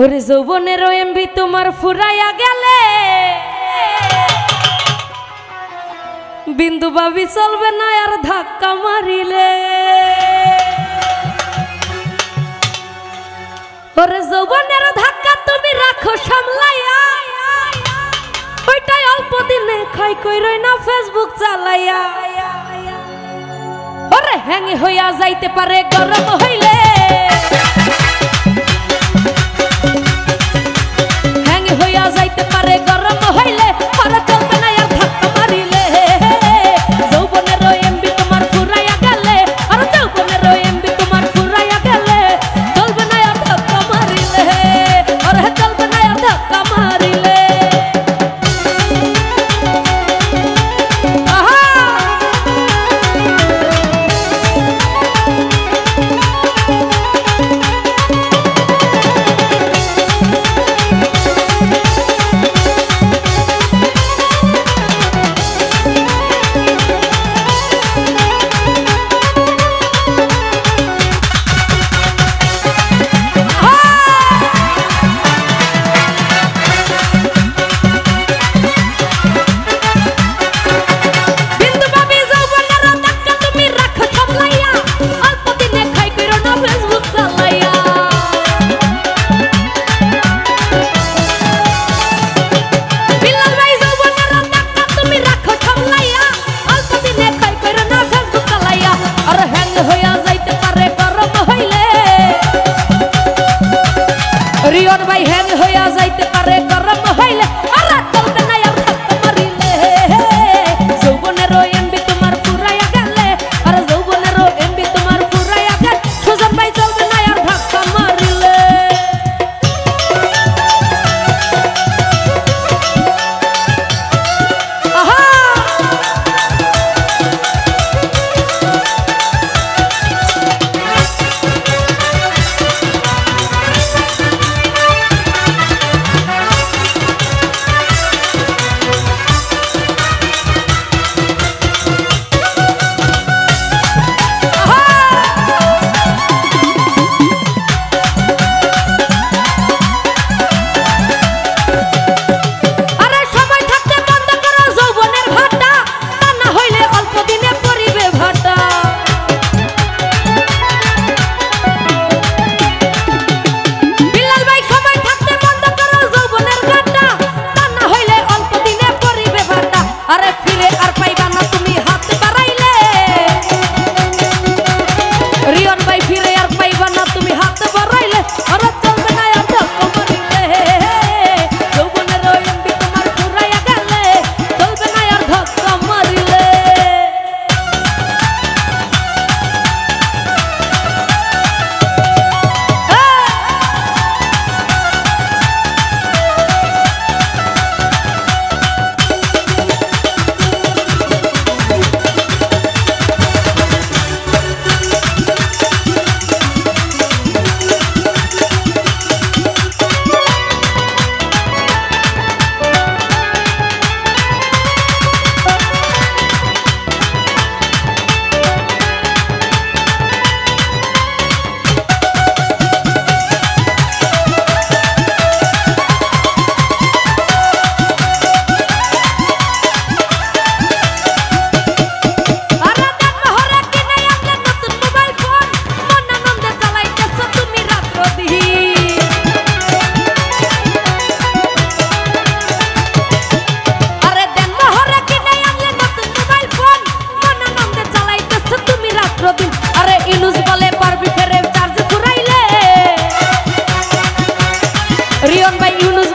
ওরে যৌবনের এমবি তোমার ফুরাইয়া গেলে বিন্দু ভাবি চলবে না আর ধাক্কা মারিলে। ওরে যৌবনের ধাক্কা তুমি রাখো সামলাইয়া, ওইটাই অল্প দিনে খাই কইরই না ফেসবুক চালাইয়া। ওরে হ্যাঙ্গে হইয়া যাইতে পারে গরম হইলে, হ্যাঙ্গে হইয়া যাইতে পারে গরম হইলে, আর চলবে না আর ধাক্কা মারিলে। যৌবনের এমবি তোমার ফুরাইয়া গেলে, আর যৌবনের এমবি তোমার ফুরাইয়া গেলে, চলবে না আর ধাক্কা মারিলে, আর চলবে না আর ধাক্কা মারিলে। রিয়ন ভাই হ্যাং হইয়া যাইতে পারে গরম হইলে, আর চলবে না আর ধাক্কা মারিলে। যৌবনের এমবি তোমার ফুরাইয়া গেলে, আর যৌবনের এমবি তোমার ফুরাইয়া গেলে, সুজন ভাই চলবে না আর ধাক্কা মারিলে। আরে ইনুস বলে পারবি ফেরে চার্জ ফুরাইলে, রিয়ন ভাই ইউনুস